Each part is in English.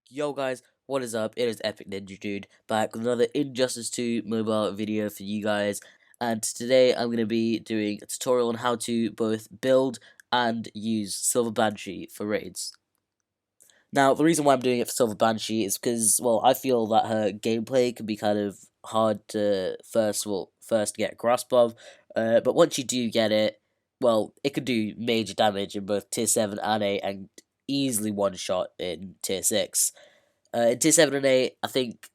Yo guys, what is up? It is Epic Ninja Dude back with another Injustice 2 mobile video for you guys. And today I'm going to be doing a tutorial on how to both build and use Silver Banshee for raids. Now, the reason why I'm doing it for Silver Banshee is because, well, I feel that her gameplay can be kind of hard to first get a grasp of. But once you do get it, well, it can do major damage in both Tier 7 and 8 and easily one-shot in Tier 6. In Tier 7 and 8, I think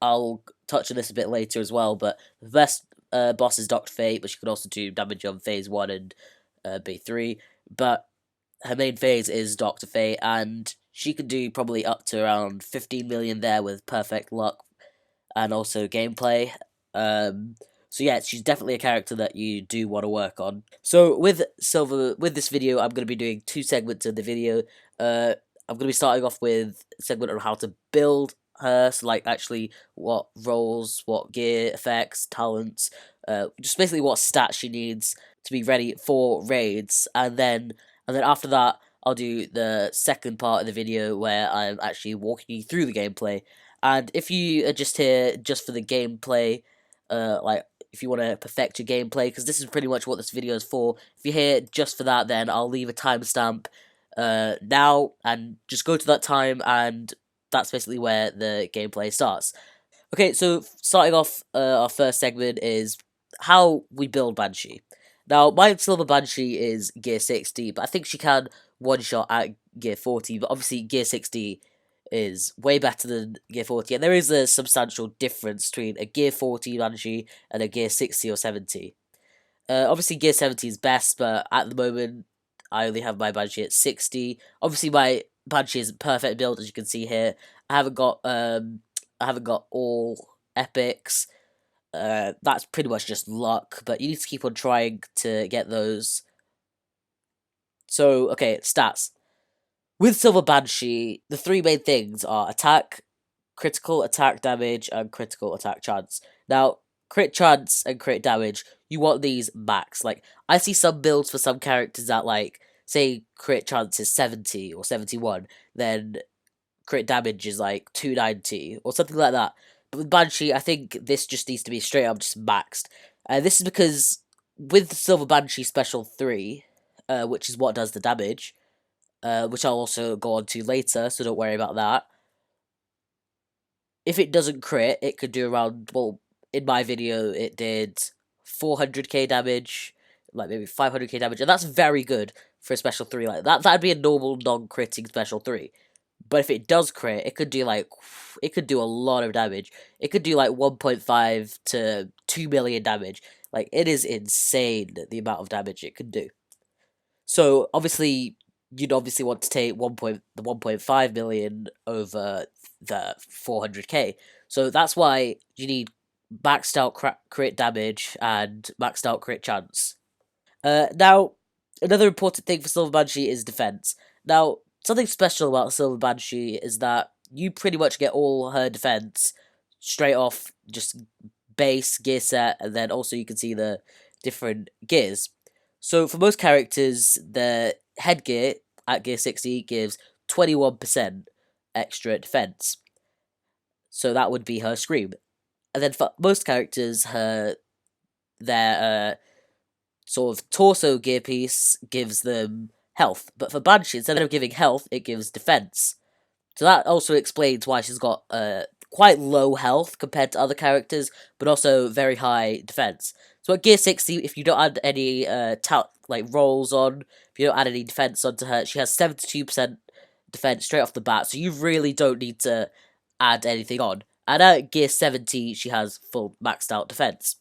I'll touch on this a bit later as well, but the best boss is Dr. Fate, but she could also do damage on Phase 1 and B3. But her main phase is Dr. Fate, and she can do probably up to around 15 million there with perfect luck and also gameplay. So yeah, she's definitely a character that you do want to work on. So with this video, I'm going to be doing two segments of the video. I'm going to be starting off with a segment on how to build her, so like actually what roles, what gear, effects, talents, just basically what stats she needs to be ready for raids, and then after that, I'll do the second part of the video where I'm actually walking you through the gameplay. And if you are just here just for the gameplay, like if you want to perfect your gameplay, because this is pretty much what this video is for. If you're here just for that, then I'll leave a timestamp now, and just go to that time, and that's basically where the gameplay starts. Okay, so starting off, our first segment is how we build Banshee. Now, my Silver Banshee is Gear 60, but I think she can one-shot at Gear 40, but obviously Gear 60 is way better than Gear 40, and there is a substantial difference between a Gear 40 Banshee and a Gear 60 or 70. Obviously, Gear 70 is best, but at the moment, I only have my Banshee at 60. Obviously, my Banshee is perfect build, as you can see here. I haven't got all epics. That's pretty much just luck, but you need to keep on trying to get those. So, okay, stats. With Silver Banshee, the three main things are attack, critical attack damage, and critical attack chance. Now, crit chance and crit damage, you want these max. Like, I see some builds for some characters that, like, say crit chance is 70 or 71, then crit damage is like 290 or something like that. But with Banshee, I think this just needs to be straight up just maxed. This is because with Silver Banshee Special 3, which is what does the damage, which I'll also go on to later, so don't worry about that. If it doesn't crit, it could do around, well, in my video, it did 400k damage, like maybe 500k damage, and that's very good for a Special 3 like that. That'd be a normal non-critting Special 3. But if it does crit, it could do a lot of damage. It could do like 1.5 to 2 million damage. Like, it is insane the amount of damage it can do. So obviously, you'd obviously want to take the 1.5 million over the 400k. So that's why you need maxed out crit damage and maxed out crit chance. Now, another important thing for Silver Banshee is defense. Now, something special about Silver Banshee is that you pretty much get all her defense straight off just base gear set, and then also you can see the different gears. So for most characters, the headgear at gear 60 gives 21% extra defense. So that would be her scream. And then for most characters, their sort of torso gear piece gives them health. But for Banshee, instead of giving health, it gives defense. So that also explains why she's got quite low health compared to other characters, but also very high defense. So at gear 60, if you don't add any rolls on, if you don't add any defense onto her, she has 72% defense straight off the bat. So you really don't need to add anything on. And at gear 70, she has full maxed out defense.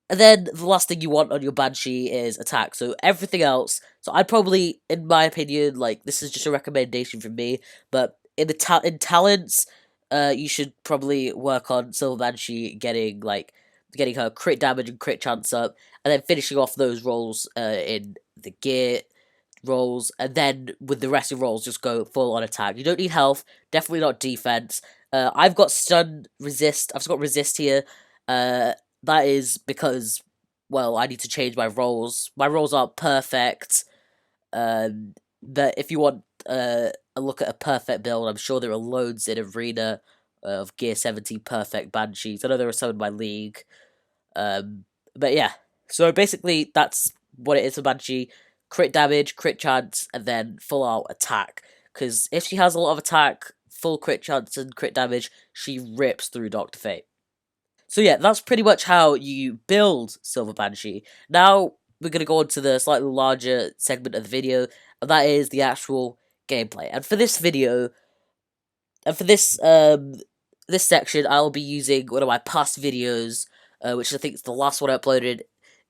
And then the last thing you want on your Banshee is attack. So everything else. So I'd probably, in my opinion, like, this is just a recommendation from me, but in in talents, you should probably work on Silver Banshee getting her crit damage and crit chance up, and then finishing off those rolls in the gear rolls, and then with the rest of rolls, just go full on attack. You don't need health, definitely not defense. I've got stun resist. I've got resist here. That is because, well, I need to change my rolls. My rolls aren't perfect. But if you want a look at a perfect build. I'm sure there are loads in Arena of Gear 17 perfect Banshees. I know there are some in my league. But yeah, so basically that's what it is for Banshee. Crit damage, crit chance, and then full out attack. Because if she has a lot of attack, full crit chance, and crit damage, she rips through Dr. Fate. So yeah, that's pretty much how you build Silver Banshee. Now we're going to go on to the slightly larger segment of the video, and that is the actual gameplay. And for this video, and for this section, I'll be using one of my past videos, which I think is the last one I uploaded.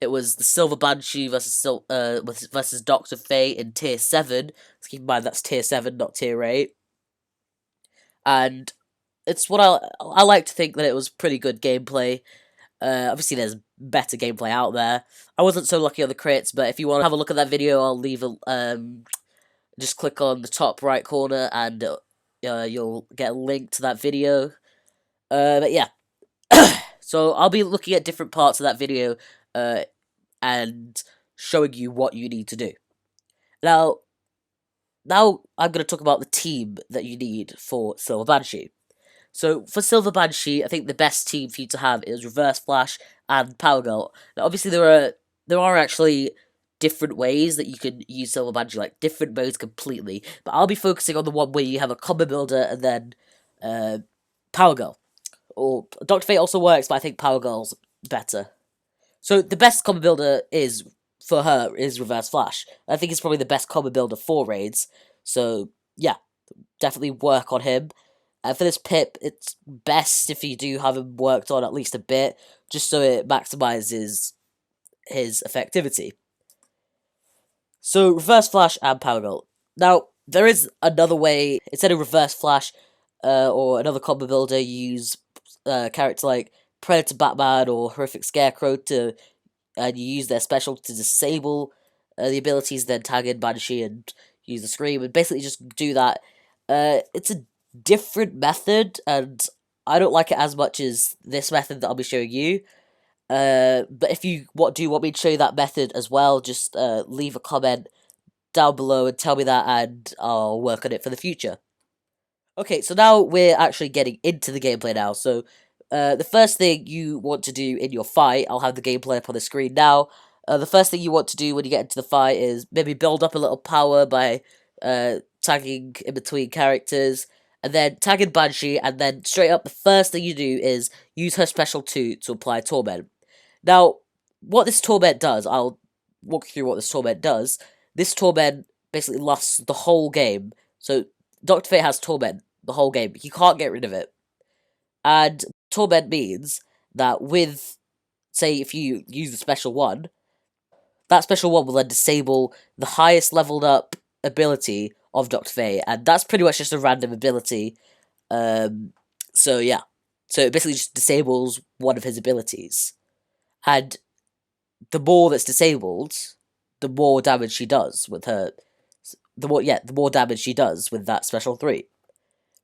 It was the Silver Banshee versus Doctor Fate in Tier 7. So keep in mind that's Tier 7, not Tier 8. And it's what I like to think that it was pretty good gameplay. Obviously, there's better gameplay out there. I wasn't so lucky on the crits, but if you want to have a look at that video, I'll leave a just click on the top right corner and you'll get a link to that video. But yeah, so I'll be looking at different parts of that video and showing you what you need to do. Now I'm going to talk about the team that you need for Silver Banshee. So for Silver Banshee, I think the best team for you to have is Reverse Flash and Power Girl. Now, obviously, there are actually different ways that you can use Silver Banshee, like different modes completely. But I'll be focusing on the one where you have a combo builder and then Power Girl. Or Doctor Fate also works, but I think Power Girl's better. So the best combo builder for her is Reverse Flash. I think it's probably the best combo builder for raids. So yeah, definitely work on him. And for this Pip, it's best if you do have him worked on at least a bit, just so it maximizes his effectivity. So, Reverse Flash and Power Girl. Now, there is another way, instead of Reverse Flash or another combo builder, you use characters like Predator Batman or Horrific Scarecrow and you use their special to disable the abilities, then tag in Banshee and use the Scream, and basically just do that. It's a different method, and I don't like it as much as this method that I'll be showing you. But if you do want me to show you that method as well, just leave a comment down below and tell me that, and I'll work on it for the future. Okay, so now we're actually getting into the gameplay now. So, the first thing you want to do in your fight, I'll have the gameplay up on the screen now. The first thing you want to do when you get into the fight is maybe build up a little power by tagging in between characters, and then tag in Banshee, and then straight up the first thing you do is use her special 2 to apply Torment. Now, what this Torment does, I'll walk you through what this Torment does. This Torment basically lasts the whole game. So, Dr. Fate has Torment the whole game. You can't get rid of it. And Torment means that with, say, if you use the special 1, that special 1 will then disable the highest leveled up ability of Dr. Fate, and that's pretty much just a random ability. So yeah. So it basically just disables one of his abilities. And the more that's disabled, the more damage she does with her. The more damage she does with that special 3.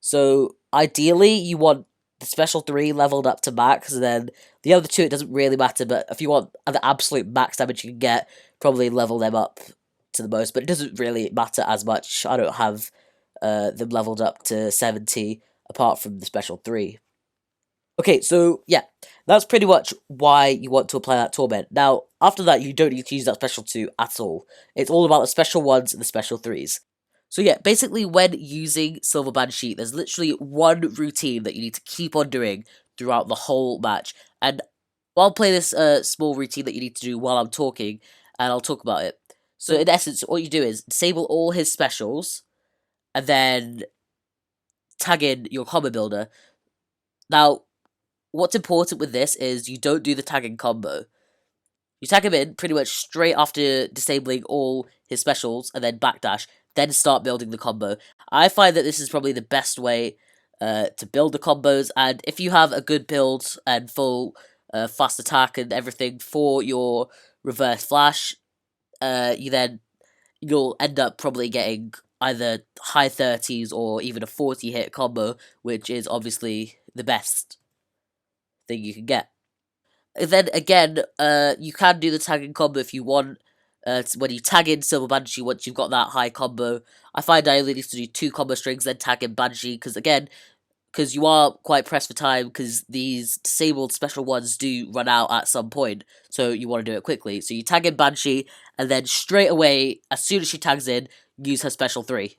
So ideally, you want the special 3 leveled up to max, and then the other 2, it doesn't really matter, but if you want the absolute max damage you can get, probably level them up to the most, but it doesn't really matter as much. I don't have them leveled up to 70, apart from the special 3. Okay, so yeah, that's pretty much why you want to apply that Torment. Now, after that, you don't need to use that special 2 at all. It's all about the special 1s and the special 3s. So yeah, basically when using Silver Banshee, there's literally one routine that you need to keep on doing throughout the whole match. And I'll play this small routine that you need to do while I'm talking, and I'll talk about it. So in essence, what you do is disable all his specials, and then tag in your combo builder. Now, what's important with this is you don't do the tagging combo. You tag him in pretty much straight after disabling all his specials, and then backdash, then start building the combo. I find that this is probably the best way to build the combos, and if you have a good build and full fast attack and everything for your Reverse Flash, you'll end up probably getting either high 30s or even a 40 hit combo, which is obviously the best thing you can get. And then again, you can do the tagging combo if you want. when you tag in Silver Banshee once you've got that high combo. I find I only need to do 2 combo strings, then tag in Banshee, because again, because you are quite pressed for time, because these disabled special ones do run out at some point, so you want to do it quickly. So you tag in Banshee, and then straight away, as soon as she tags in, use her special 3.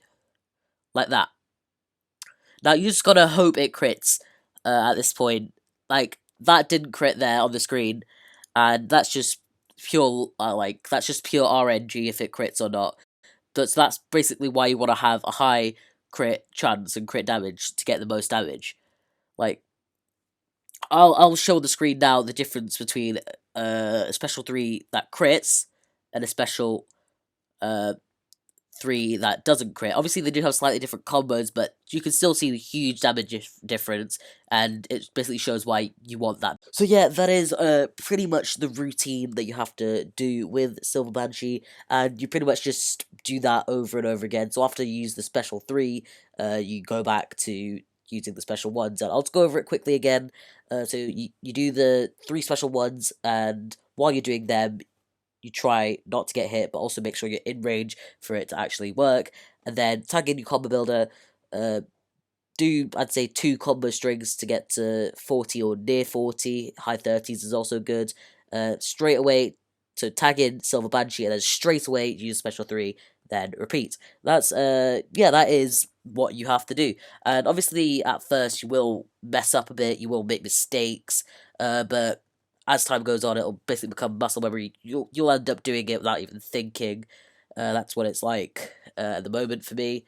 Like that. Now, you just gotta hope it crits at this point. Like, that didn't crit there on the screen, and that's just pure, that's just pure RNG if it crits or not. So that's basically why you want to have a high crit chance and crit damage to get the most damage. Like, I'll show the screen now the difference between a special 3 that crits and a special uh 3 that doesn't crit. Obviously, they do have slightly different combos, but you can still see the huge damage difference, and it basically shows why you want that. So yeah, that is pretty much the routine that you have to do with Silver Banshee, and you pretty much just do that over and over again. So after you use the special 3, you go back to using the special ones, and I'll just go over it quickly again. So you do the 3 special ones, and while you're doing them, you try not to get hit, but also make sure you're in range for it to actually work. And then tag in your combo builder. Do, I'd say, 2 combo strings to get to 40 or near 40. High 30s is also good. Straight away to tag in Silver Banshee, and then straight away use special 3, then repeat. That's, yeah, that is what you have to do. And obviously, at first, you will mess up a bit, you will make mistakes, but as time goes on, it'll basically become muscle memory. You'll end up doing it without even thinking. That's what it's like at the moment for me.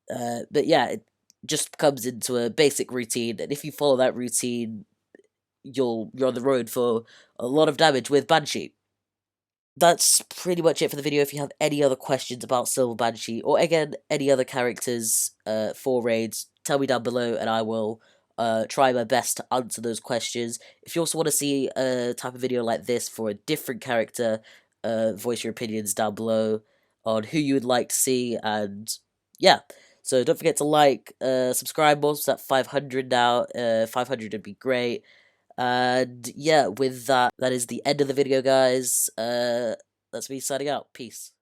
But yeah, it just comes into a basic routine, and if you follow that routine, you're on the road for a lot of damage with Banshee. That's pretty much it for the video. If you have any other questions about Silver Banshee, or again, any other characters for raids, tell me down below, and I will try my best to answer those questions. If you also want to see a type of video like this for a different character, voice your opinions down below on who you would like to see, and yeah. So don't forget to like, subscribe, also at 500 now. 500 would be great. And yeah, with that, that is the end of the video, guys. That's me signing out. Peace.